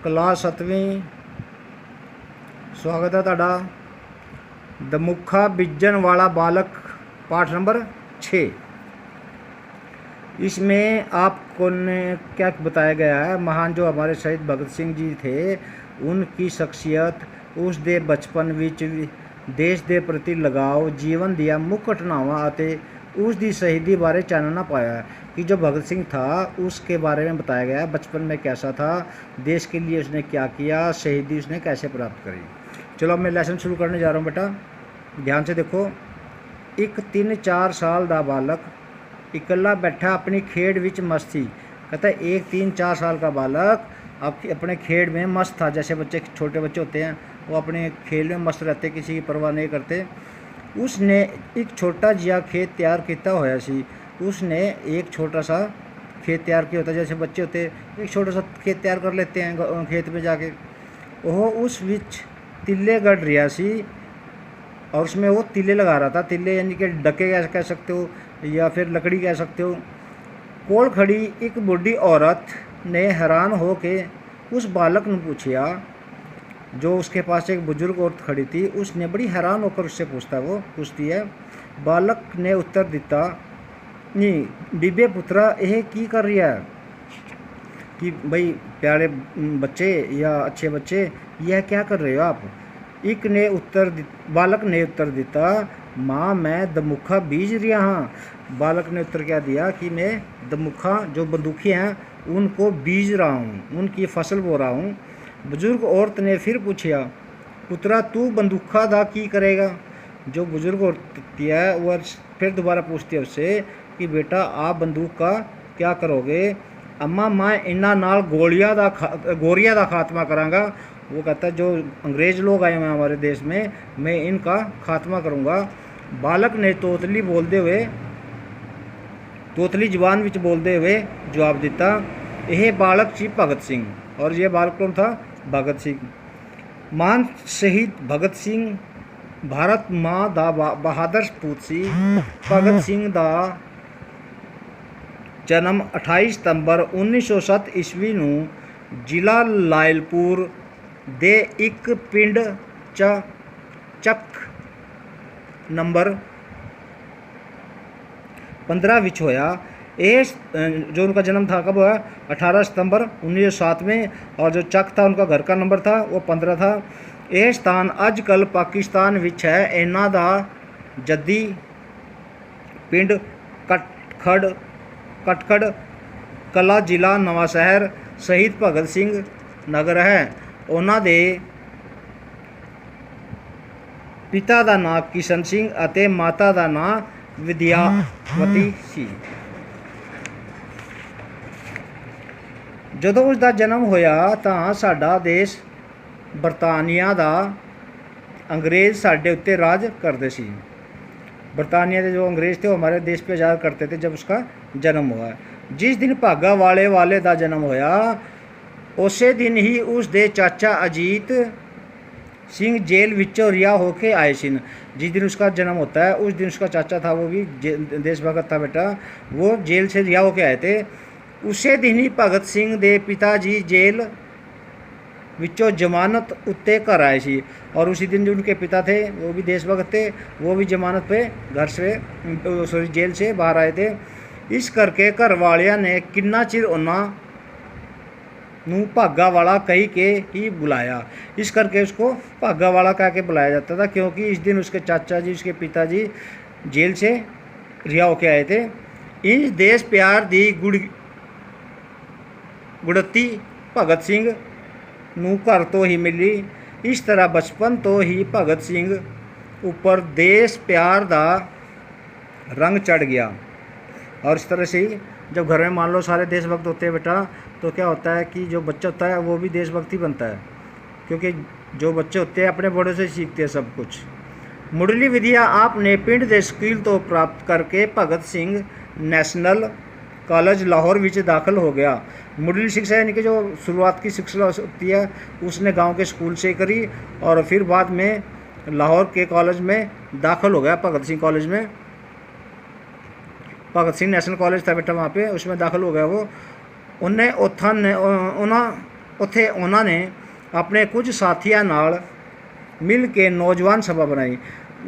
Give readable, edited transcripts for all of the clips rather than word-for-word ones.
Class 7वीं स्वागत है तुहाडा। दमुखा बिजन वाला बालक पाठ नंबर 6। इसमें आपको ने क्या बताया गया है, महान जो हमारे शहीद भगत सिंह जी थे उनकी शख्सियत, उस दे बचपन विच देश के प्रति लगाव, जीवन दिया मुख घटनावां अते उस दी शहीदी बारे चानना पाया कि जो भगत सिंह था उसके बारे में बताया गया। बचपन में कैसा था, देश के लिए उसने क्या किया, शहीदी उसने कैसे प्राप्त करी। चलो अब मैं लेसन शुरू करने जा रहा हूँ बेटा, ध्यान से देखो। एक 3-4 साल का बालक इकल्ला बैठा अपनी खेड विच मस्त थी। कहता है एक 3-4 साल का बालक अपने खेड में मस्त था। जैसे बच्चे छोटे बच्चे होते हैं वो अपने खेल में मस्त रहते, किसी की परवाह नहीं करते। उसने एक छोटा जिहा खेत तैयार किया होया सी। उसने एक छोटा सा खेत तैयार किया होता, जैसे बच्चे होते एक छोटा सा खेत तैयार कर लेते हैं खेत में जाके। वो उस विच तिल्ले गढ़ रहा सी और उसमें वो तिल्ले लगा रहा था। तिल्ले यानी कि डके कह सकते हो या फिर लकड़ी कह सकते हो। कोल खड़ी एक बुढ़ी औरत ने हैरान हो के उस बालक ने पूछा, जो उसके पास एक बुजुर्ग औरत खड़ी थी, उसने बड़ी हैरान होकर उससे पूछती है। बालक ने उत्तर दिता, नहीं बीबे पुत्रा यह की कर रही है कि भाई प्यारे बच्चे या अच्छे बच्चे, यह क्या कर रहे हो आप। बालक ने उत्तर दिता, माँ मैं दमुखा बीज रहा हाँ। बालक ने उत्तर क्या दिया कि मैं दमुखा जो बंदूकी हैं उनको बीज रहा हूँ, उनकी फसल बो रहा हूँ। बुजुर्ग औरत ने फिर पूछा, पुत्रा तू बंदूखा दा की करेगा। जो बुजुर्ग औरत है वह फिर दोबारा पूछती है उससे कि बेटा आप बंदूक का क्या करोगे। अम्मा मैं इन्हां नाल गोरियां दा खात्मा करांगा। वो कहता है जो अंग्रेज़ लोग आए हुए हैं हमारे देश में, मैं इनका खात्मा करूँगा। बालक ने तोतली जबान विच बोलते हुए जवाब दिता, यह बालक सी भगत सिंह। और यह बालक कौन था? भगत सिंह। महान शहीद भगत सिंह भारत माँ दा बहादुर सपूत सी। भगत सिंह दा जन्म 28 सितंबर 1907 ईस्वी नूं जिला लायलपुर दे एक पिंड चक नंबर 15 विच होया। जो उनका जन्म था कब हुआ? 18 सितंबर 1907 में। और जो चक था उनका घर का नंबर था वो 15 था। यह स्थान अजकल पाकिस्तान विच है। इन्हां दा जद्दी पिंड कटखड़ कला जिला नवा शहर शहीद भगत सिंह नगर है। उन्हां दे पिता का नाम किशन सिंह अते माता का नाम विद्यावती सी। जदों उसका जन्म होया तां साडा देश बरतानिया दा अंग्रेज़ साडे उत्ते राज करते सी। बरतानिया के जो अंग्रेज़ थे वो हमारे देश पे आज़ाद करते थे जब उसका जन्म हुआ। जिस दिन भागा वाले का जन्म होया उसे दिन ही उस दे चाचा अजीत सिंह जेल विचों रिहा होके आए सन। जिस दिन उसका जन्म होता है उस दिन उसका चाचा था, वो भी देशभगत था बेटा, वो जेल से रिहा होके आए थे। उसे दिन ही भगत सिंह दे पिताजी जेल विचों जमानत उत्ते घर आए सी। और उसी दिन जो उनके पिता थे वो भी देशभक्त थे, वो भी जमानत पे घर से जेल से बाहर आए थे। इस करके घर वालिया ने किन्ना चिर उन्होंने भागा वाला कही के ही बुलाया। इस करके उसको भागा वाला कह के बुलाया जाता था, क्योंकि इस दिन उसके चाचा जी उसके पिताजी जेल से रिहा होके आए थे। इस देश प्यार दी गुड़ती भगत सिंह नूं घर तो ही मिली। इस तरह बचपन तो ही भगत सिंह ऊपर देश प्यार दा रंग चढ़ गया। और इस तरह से ही जब घर में मान लो सारे देशभक्त होते हैं बेटा, तो क्या होता है कि जो बच्चा होता है वो भी देशभक्ति बनता है, क्योंकि जो बच्चे होते हैं अपने बड़ों से सीखते हैं सब कुछ। मुढ़ली विद्या आपने पिंड दे स्कूल तो प्राप्त करके भगत सिंह नेशनल कॉलेज लाहौर विच दाखिल हो गया। मुढ़ली शिक्षा यानी कि जो शुरुआत की शिक्षा होती है उसने गांव के स्कूल से करी और फिर बाद में लाहौर के कॉलेज में दाखिल हो गया, भगत सिंह कॉलेज में। भगत सिंह नेशनल कॉलेज था बेटा वहाँ पे, उसमें दाखिल हो गया वो। उन्हें ਉੱਥੇ ਉਹਨਾਂ ਨੇ अपने कुछ साथियों नाल मिल के नौजवान सभा बनाई।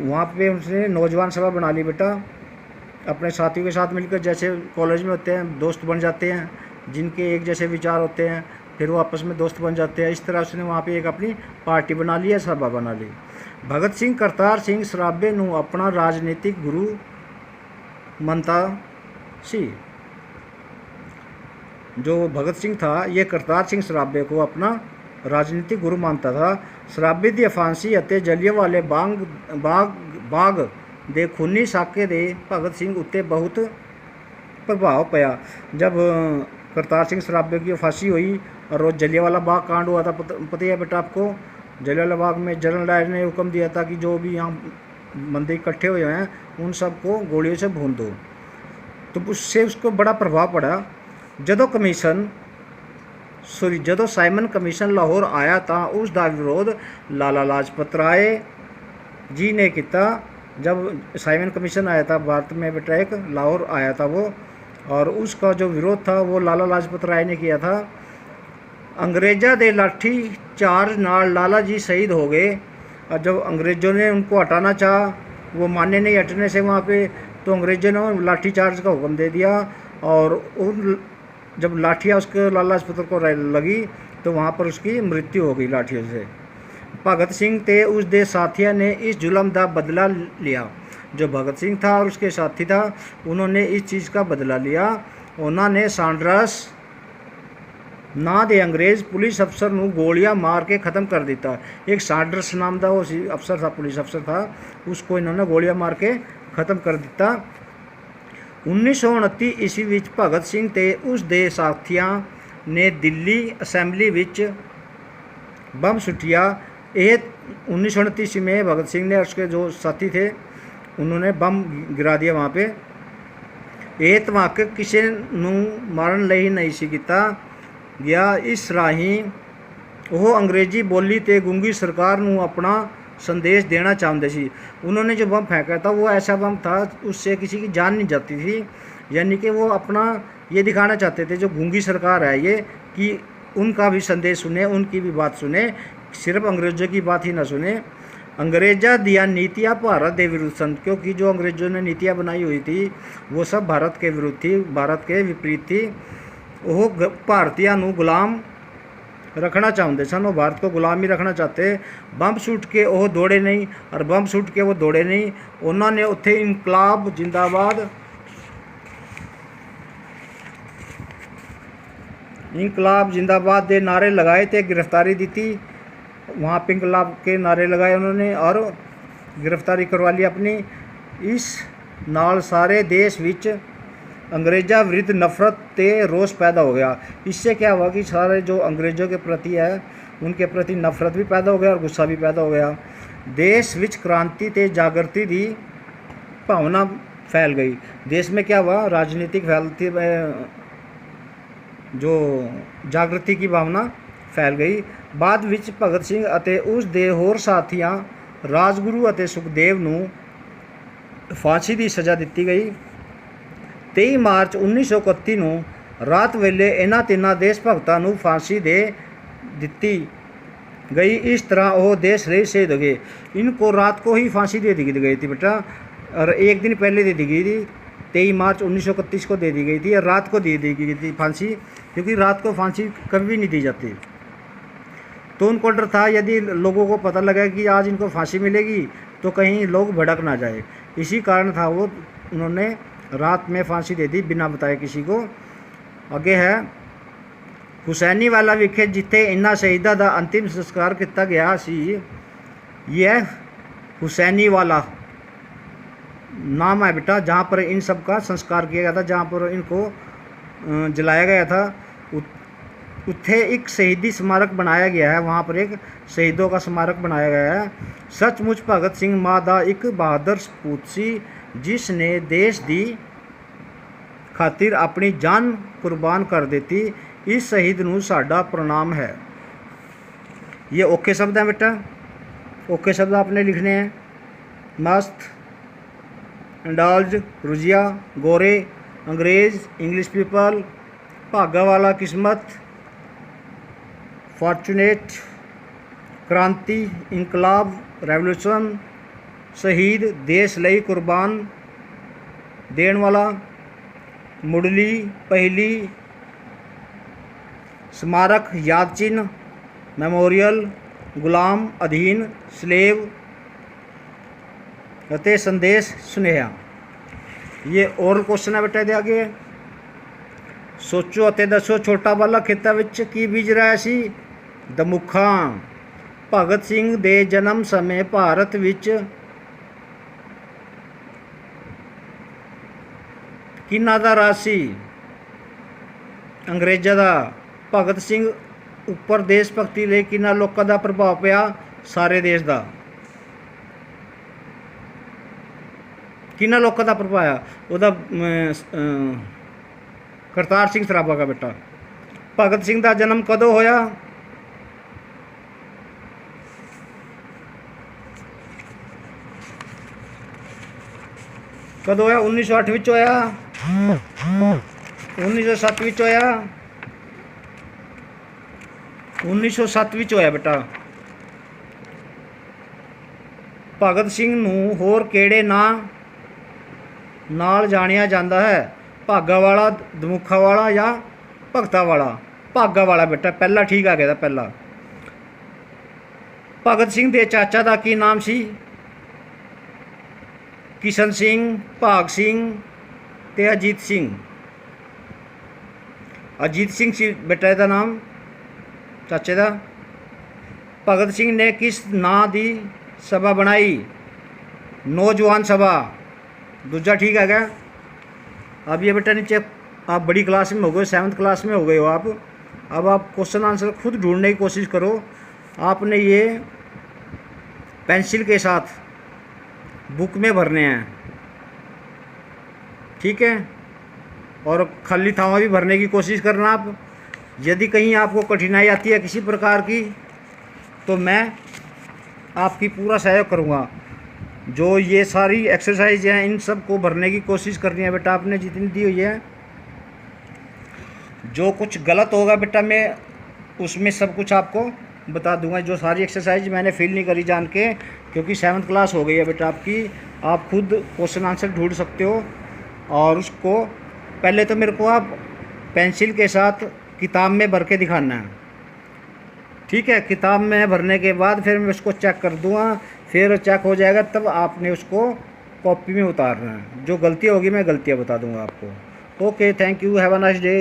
वहाँ पे उसने नौजवान सभा बना ली बेटा, अपने साथियों के साथ मिलकर, जैसे कॉलेज में होते हैं दोस्त बन जाते हैं, जिनके एक जैसे विचार होते हैं, फिर वो आपस में दोस्त बन जाते हैं। इस तरह उसने वहाँ पे एक अपनी पार्टी बना ली है, सभा बना ली। भगत सिंह करतार सिंह सराभे नूं अपना राजनीतिक गुरु मनता सी। जो भगत सिंह था ये करतार सिंह सराभे को अपना राजनीतिक गुरु मानता था। सराभे की फांसी ਅਤੇ जलियांवाले बाग ਦੇ खूनी साके ਦੇ भगत सिंह उत्ते बहुत प्रभाव पाया। जब करतार सिंह सराभे की फांसी हुई और वो जलियांवाला बाग कांड हुआ था, पता ही है बेटा आपको। जलियांवाला बाग में जनरल डायर ने हुक्म दिया था कि जो भी यहाँ बंदे इकट्ठे हुए हैं उन सबको गोलियों से भून दो। तो उससे उसको बड़ा प्रभाव पड़ा। ਜਦੋਂ ਸਾਈਮਨ ਕਮਿਸ਼ਨ ਲਾਹੌਰ ਆਇਆ ਤਾਂ ਉਸ ਦਾ ਵਿਰੋਧ लाला लाजपत राय जी ने किया। जब साइमन कमीशन आया था भारत में बेटा, एक लाहौर आया था वो, और उसका जो विरोध था वो लाला लाजपत राय ने किया था। अंग्रेज़ों के लाठी चार्ज नाल लाला जी शहीद हो गए। और जब अंग्रेज़ों ने उनको हटाना चाहा, वो माने नहीं हटने से वहाँ पे, तो अंग्रेज़ों ने लाठी चार्ज का हुक्म दे दिया। और उन जब लाठियाँ उसके लाला लाजपत को लगी तो वहाँ पर उसकी मृत्यु हो गई लाठियों से। भगत सिंह ते उसके साथियों ने इस जुल्म का बदला लिया। जो भगत सिंह था और उसके साथी था, उन्होंने इस चीज़ का बदला लिया। उन्होंने सांड्रस ना दे अंग्रेज़ पुलिस अफसर नूं गोलियां मार के ख़त्म कर दिता। एक सांड्रस नाम का वो अफसर था, पुलिस अफसर था, उसको इन्होंने गोलियां मार के ख़त्म कर दिता। 1929 ईस्वी विच भगत सिंह ते उसके साथियों ने दिल्ली असैम्बली विच बम सुटिया। यह 1929 ईस्वी में भगत सिंह ने, उसके जो साथी थे, उन्होंने बम गिरा दिया वहाँ पे। यह धमाका किसी नूं मारन लई नहीं सी कीता गया। इस राही वो अंग्रेजी बोली ते गूंगी सरकार नूं अपना संदेश देना चाहते थे। उन्होंने जो बम फेंका था वो ऐसा बम था उससे किसी की जान नहीं जाती थी। यानी कि वो अपना ये दिखाना चाहते थे जो गूंगी सरकार है ये, कि उनका भी संदेश सुने, उनकी भी बात सुने, सिर्फ अंग्रेज़ों की बात ही ना सुने। अंग्रेज़ों दिया नीतियाँ भारत के विरुद्ध सन, क्योंकि जो अंग्रेज़ों ने नीतियाँ बनाई हुई थी वो सब भारत के विरुद्ध थी, भारत के विपरीत थी। वो भारतीयों नूं गुलाम रखना चाहते सन, वो भारत को गुलाम ही रखना चाहते। बम सुट के वो दौड़े नहीं, और बम सुट के वो दौड़े नहीं, उन्होंने उत्थे इनकलाब जिंदाबाद, इनकलाब जिंदाबाद के नारे लगाए थे, गिरफ्तारी दी थी। वहाँ पे इनकलाब के नारे लगाए उन्होंने और गिरफ्तारी करवा ली अपनी। इस नाल सारे देश विच अंग्रेज़ों विरुद्ध नफरत ते रोष पैदा हो गया। इससे क्या हुआ कि सारे जो अंग्रेज़ों के प्रति है उनके प्रति नफरत भी पैदा हो गया और गुस्सा भी पैदा हो गया। देश विच क्रांति ते जागृति की भावना फैल गई। देश में क्या हुआ, राजनीतिक फैलती जो जागृति की भावना फैल गई। बाद विच भगत सिंह अते उस दे होर साथियां राजगुरु अते सुखदेव नूं फांसी की सज़ा दी गई। 23 मार्च 1931 ਨੂੰ रात वेले इन्हां तिन्नां देश भगतां नूं फांसी दे दी गई। इस तरह वो देश रही शहीद हो गए। इनको रात को ही फांसी दे दी गई थी बेटा, और एक दिन पहले दे दी गई थी, 23 मार्च 1931 को दे दी गई थी, और रात को दे दी गई थी फांसी, क्योंकि रात को फांसी कभी भी नहीं दी जाती। तो उनको डर था यदि लोगों को पता लगा कि आज इनको फांसी मिलेगी तो कहीं लोग भड़क ना जाए, इसी कारण था वो उन्होंने रात में फांसी दे दी बिना बताए किसी को। आगे है हुसैनी वाला विखे जिथे इन्हां शहीदों का अंतिम संस्कार किया गया सी। यह हुसैनी वाला नाम है बेटा जहाँ पर इन सब का संस्कार किया गया था, जहाँ पर इनको जलाया गया था। उत्थे एक शहीदी स्मारक बनाया गया है, वहाँ पर एक शहीदों का स्मारक बनाया गया है। सचमुच भगत सिंह माँ का एक बहादुर सपूत सी जिसने देश की खातिर अपनी जान कुर्बान कर देती। इस शहीद नूं साडा प्रणाम है। ये ओके शब्द हैं बेटा, ओके शब्द आपने लिखने हैं। मस्त, इंडल्ज, रुजिया, गोरे, अंग्रेज़, इंग्लिश पीपल, भागा वाला, किस्मत, फॉर्चुनेट, क्रांति, इनकलाब, रेवोल्यूशन, शहीद, देश लई कुर्बान देण वाला, मुरली, पहली, स्मारक, याद चिन्ह, मेमोरियल, गुलाम, अधीन, स्लेव ਅਤੇ संदेश, सुनेहा। ये ओरल क्वेश्चन है बेटा। आगे सोचो ਅਤੇ दसो छोटा वाला खेतों ਵਿੱਚ ਕੀ ਬੀਜ ਰਿਹਾ ਸੀ? ਦਮੁੱਖਾਂ। ਭਗਤ ਸਿੰਘ ਦੇ ਜਨਮ ਸਮੇਂ ਭਾਰਤ ਵਿੱਚ ਕਿਹਨਾਂ ਦਾ ਰਾਜ ਸੀ? ਅੰਗਰੇਜ਼ਾਂ ਦਾ। ਭਗਤ ਸਿੰਘ ਉੱਪਰ ਦੇਸ਼ ਭਗਤੀ ਲਈ ਕਿਹਨਾਂ ਲੋਕਾਂ ਦਾ ਪ੍ਰਭਾਵ ਪਿਆ? ਸਾਰੇ ਦੇਸ਼ ਦਾ। किन्ना लोगों का प्रभाव आया? ਉਹਦਾ ਕਰਤਾਰ ਸਿੰਘ ਸਰਾਭਾ ਦਾ बेटा। ਭਗਤ ਸਿੰਘ ਦਾ ਜਨਮ ਕਦੋਂ ਹੋਇਆ? ਕਦੋਂ ਹੋਇਆ? 1908 ਵਿੱਚ ਹੋਇਆ, 1907 ਵਿੱਚ ਹੋਇਆ, 1907 ਵਿੱਚ ਹੋਇਆ बेटा। ਭਗਤ ਸਿੰਘ ਨੂੰ ਹੋਰ ਕਿਹੜੇ ਨਾਂ ਨਾਲ ਜਾਣਿਆ ਜਾਂਦਾ ਹੈ? ਭਾਗਾ ਵਾਲਾ, ਦਮੁੱਖਾ ਵਾਲਾ ਜਾਂ ਭਗਤਾ ਵਾਲਾ? ਭਾਗਾ ਵਾਲਾ बेटा, ਪਹਿਲਾ ਠੀਕ ਆ ਗਿਆ। ਪਹਿਲਾ। ਭਗਤ ਸਿੰਘ ਦੇ ਚਾਚਾ ਦਾ ਕੀ ਨਾਮ ਸੀ? ਕਿਸ਼ਨ ਸਿੰਘ, ਭਾਗ ਸਿੰਘ ਤੇ ਅਜੀਤ ਸਿੰਘ। ਅਜੀਤ ਸਿੰਘ ਸੀ बेटा ਇਹਦਾ ਨਾਮ, ਚਾਚੇ ਦਾ। ਭਗਤ ਸਿੰਘ ਨੇ ਕਿਸ ਨਾਂ ਦੀ सभा बनाई? नौजवान सभा। दूसरा ठीक है क्या? अब ये बेटा नीचे आप बड़ी क्लास में हो गए, 7th क्लास में हो गए हो आप। अब आप क्वेश्चन आंसर खुद ढूंढने की कोशिश करो। आपने ये पेंसिल के साथ बुक में भरने हैं, ठीक है? और खाली थावा भी भरने की कोशिश करना आप। यदि कहीं आपको कठिनाई आती है किसी प्रकार की तो मैं आपकी पूरा सहयोग करूँगा। जो ये सारी एक्सरसाइज हैं इन सब को भरने की कोशिश करनी है बेटा आपने जितनी दी हुई है। जो कुछ गलत होगा बेटा मैं उसमें सब कुछ आपको बता दूंगा। जो सारी एक्सरसाइज मैंने फिल नहीं करी जान के, क्योंकि 7th क्लास हो गई है बेटा आपकी। आप खुद क्वेश्चन आंसर ढूंढ सकते हो। और उसको पहले तो मेरे को आप पेंसिल के साथ किताब में भर के दिखाना है, ठीक है? किताब में भरने के बाद फिर मैं उसको चेक कर दूँगा। फिर चेक हो जाएगा तब आपने उसको कॉपी में उतारना है। जो गलती होगी मैं गलतियाँ बता दूँगा आपको। Okay, thank you, have a nice day.